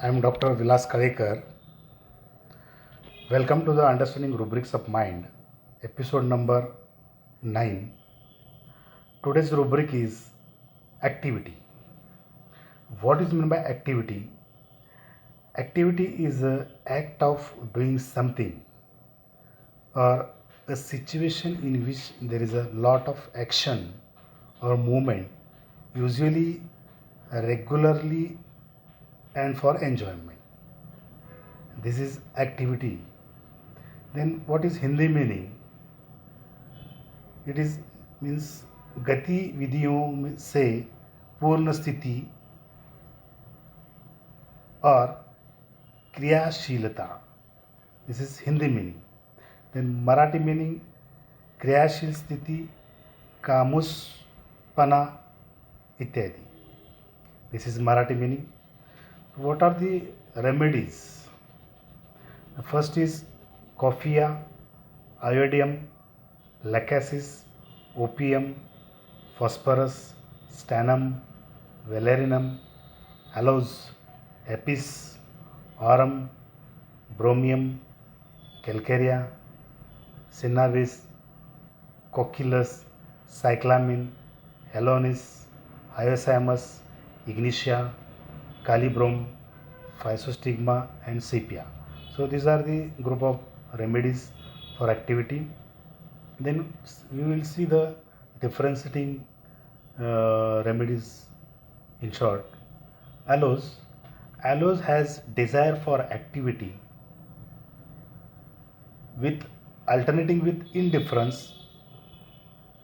I am Dr. Vilas Kalekar. Welcome to the Understanding Rubrics of Mind, episode number 9. Today's rubric is activity. What is meant by activity? Activity is an act of doing something or a situation in which there is a lot of action or movement, usually regularly and for enjoyment. This is activity. Then what is Hindi meaning? It is means गतिविधियों से पूर्ण स्थिति और क्रियाशीलता. This is Hindi meaning. Then Marathi meaning क्रियाशील स्थिति, कामुसपना इत्यादि. This is Marathi meaning. What are the remedies? First is coffea, iodium, lachesis, opium, phosphorus, stannum, valerinum, aloes, apis, aurum, bromium, calcarea, cinnavis, cocculus, cyclamin, halonis, hyoscyamus, ignitia, calibrom, physostigma and sepia. So these are the group of remedies for activity. Then we will see the differentiating remedies in short. Aloes has desire for activity with alternating with indifference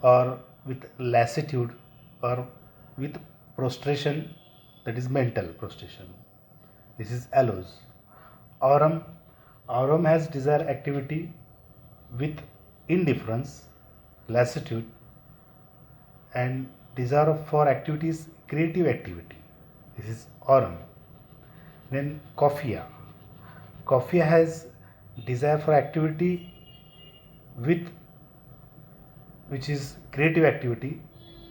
or with lassitude or with prostration, that is mental prostration. This is aloes. Aurum has desire activity with indifference, lassitude and desire for activities, creative activity. This is aurum. Then coffea has desire for activity with which is creative activity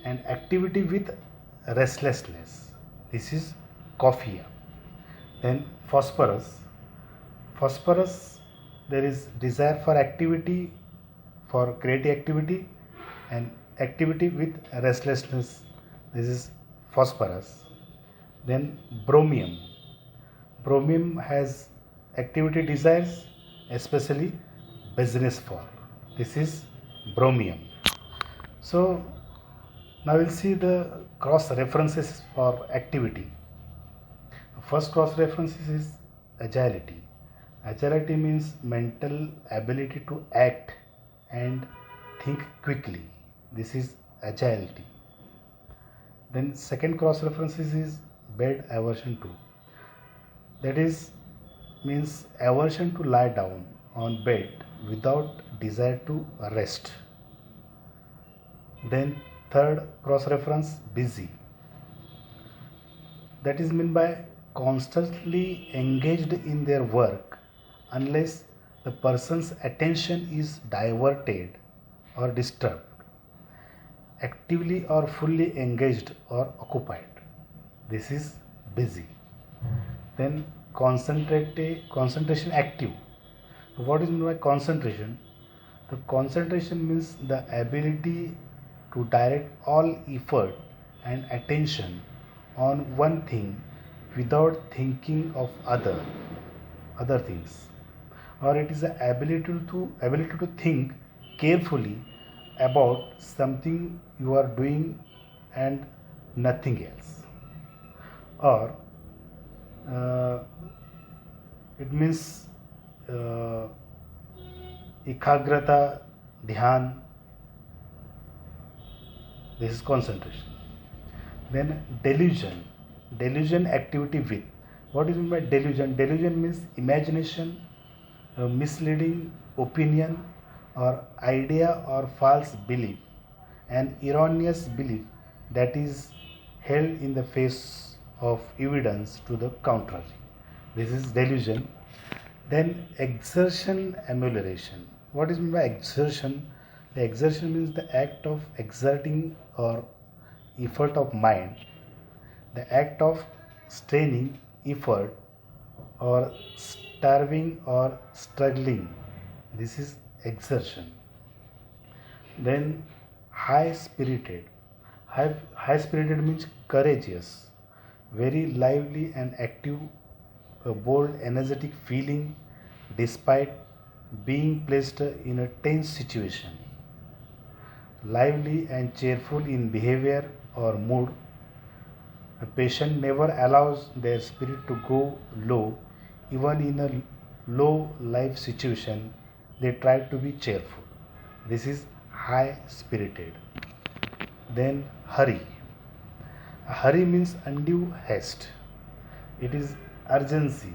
and activity with restlessness. This is coffea. Then phosphorus, there is desire for activity, for creative activity and activity with restlessness. This is phosphorus. Then bromium has activity desires, especially business for. This is bromium. So now we'll see the cross references for activity. First cross references is agility. Agility means mental ability to act and think quickly. This is agility. Then second cross references is bed aversion to. That is means aversion to lie down on bed without desire to rest. Then third cross reference, busy. That is meant by constantly engaged in their work unless the person's attention is diverted or disturbed. Actively or fully engaged or occupied. This is busy. Then concentration active. What is meant by concentration? The concentration means the ability to direct all effort and attention on one thing without thinking of other things, or it is the ability to think carefully about something you are doing and nothing else, or it means ekagrata, dhyan. This is concentration. Then delusion activity with. What is meant by delusion? Delusion means imagination, misleading opinion or idea or false belief, an erroneous belief that is held in the face of evidence to the contrary. This is delusion. Then exertion amelioration. What is meant by exertion? The exertion means the act of exerting or effort of mind, the act of straining effort or starving or struggling. This is exertion. Then high spirited. High spirited means courageous, very lively and active, a bold, energetic feeling despite being placed in a tense situation. Lively and cheerful in behavior or mood. A patient never allows their spirit to go low, even in a low life situation. They try to be cheerful. This is high spirited. Then hurry. Hurry means undue haste. It is urgency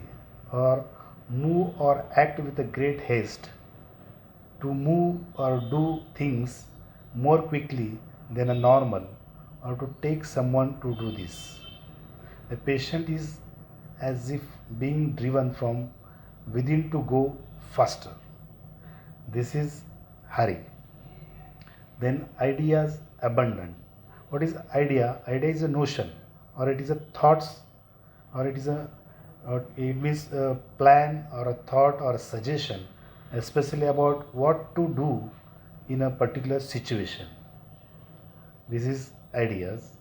or move or act with a great haste to move or do things more quickly than a normal or to take someone to do this. The patient is as if being driven from within to go faster. This is hurry. Then ideas abundant. What is idea? Idea is a notion or it is a thoughts or it is a or it means a plan or a thought or a suggestion, especially about what to do in a particular situation. This is ideas.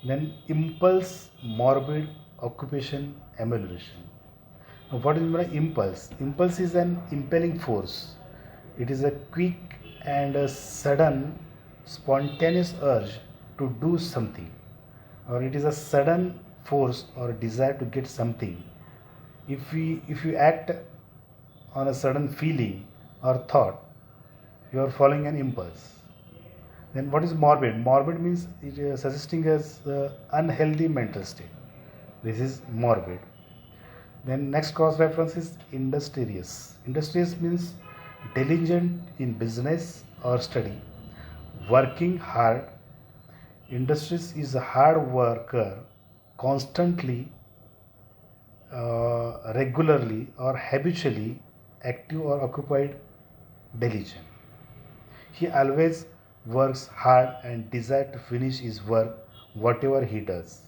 Then impulse, morbid, occupation, emulation. Now, what is my impulse? Impulse is an impelling force. It is a quick and a sudden, spontaneous urge to do something, or it is a sudden force or desire to get something. If you act on a sudden feeling or thought, you are following an impulse. Then what is morbid? Morbid means it is suggesting as unhealthy mental state. This is morbid. Then next cross reference is industrious. Industrious means diligent in business or study, working hard. Industrious is a hard worker, constantly, regularly or habitually active or occupied, diligent. He always works hard and desires to finish his work, whatever he does.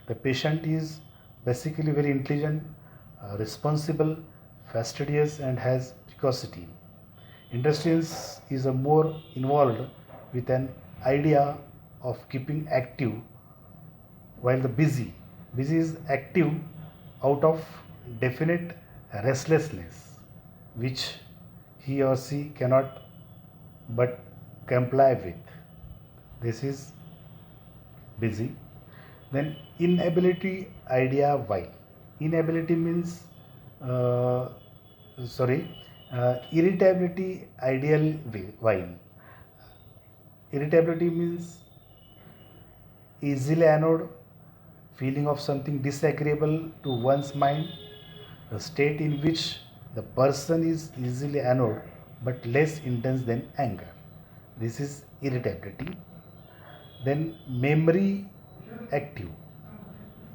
The patient is basically very intelligent, responsible, fastidious, and has precocity. Industrious is a more involved with an idea of keeping active, while the busy is active out of definite restlessness, which he or she cannot but comply with. This is busy. Then inability idea why. Inability means sorry irritability ideal why. Irritability means easily annoyed, feeling of something disagreeable to one's mind, a state in which the person is easily annoyed but less intense than anger. This is irritability. Then memory active.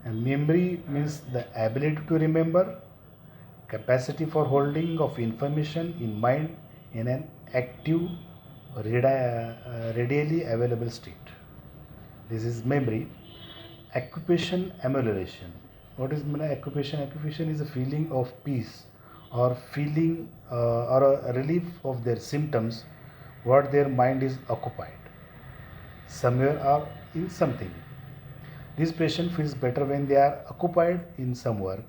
And memory means the ability to remember, capacity for holding of information in mind in an active, readily available state. This is memory. Occupation amelioration. What is occupation? Occupation is a feeling of peace or feeling or a relief of their symptoms, what their mind is occupied somewhere or in something. This patient feels better when they are occupied in some work.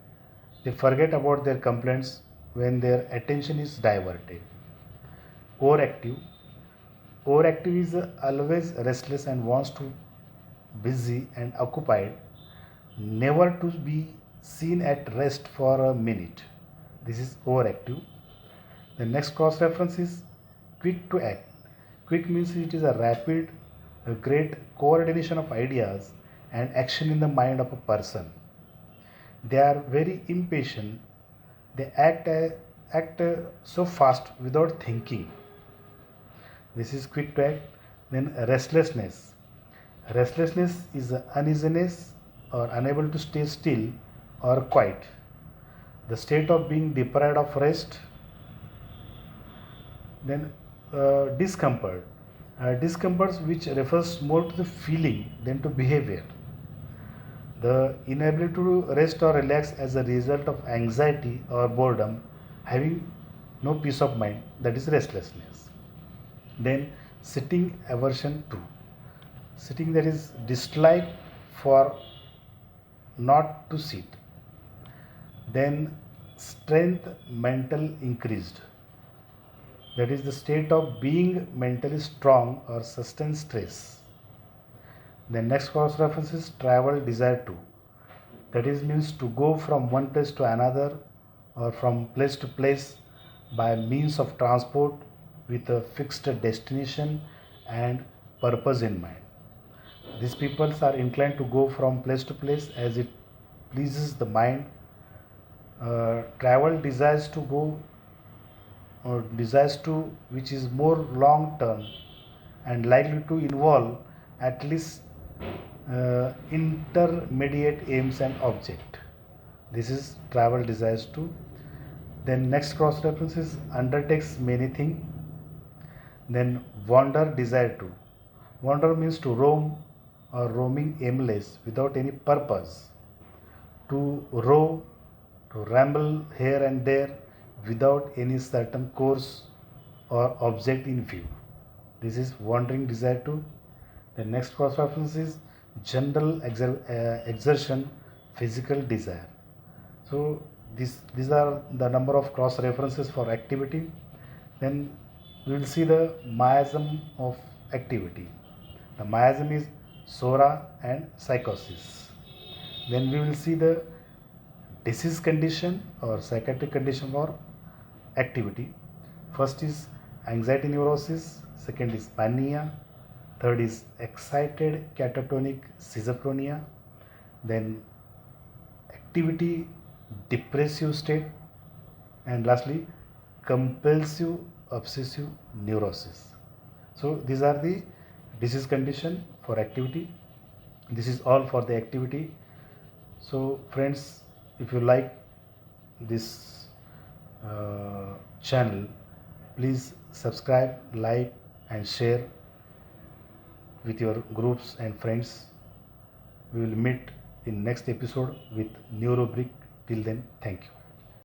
They forget about their complaints when their attention is diverted. Overactive. Overactive is always restless and wants to busy and occupied, never to be seen at rest for a minute. This is overactive. The next cross reference is quick to act. Quick means it is a rapid, a great coordination of ideas and action in the mind of a person. They are very impatient. They act so fast without thinking. This is quick to act. Then restlessness. Restlessness is uneasiness or unable to stay still or quiet. The state of being deprived of rest. Then discomfort. Discomfort which refers more to the feeling than to behavior. The inability to rest or relax as a result of anxiety or boredom, having no peace of mind, that is restlessness. Then sitting aversion to. Sitting, that is dislike for not to sit. Then strength mental increased, that is the state of being mentally strong or sustain stress. The next cross reference is travel desire to, that is means to go from one place to another or from place to place by means of transport with a fixed destination and purpose in mind. These peoples are inclined to go from place to place as it pleases the mind. Travel desires to go or desires to which is more long term and likely to involve at least intermediate aims and object. This is travel desires to. Then next cross reference is undertakes many things. Then wander desire to. Wander means to roam or roaming aimless without any purpose. To roam, to ramble here and there without any certain course or object in view. This is wandering desire to. The next cross reference is general exertion, physical desire. So these are the number of cross references for activity. Then we will see the miasm of activity. The miasm is sora and psychosis. Then we will see the disease condition or psychiatric condition for activity. First is anxiety neurosis, second is mania, third is excited catatonic schizophrenia, then activity depressive state, and lastly compulsive obsessive neurosis. So these are the disease condition for activity. This is all for the activity. So friends, if you like this channel, please subscribe, like and share with your groups and friends. We will meet in next episode with new rubric. Till then, thank you.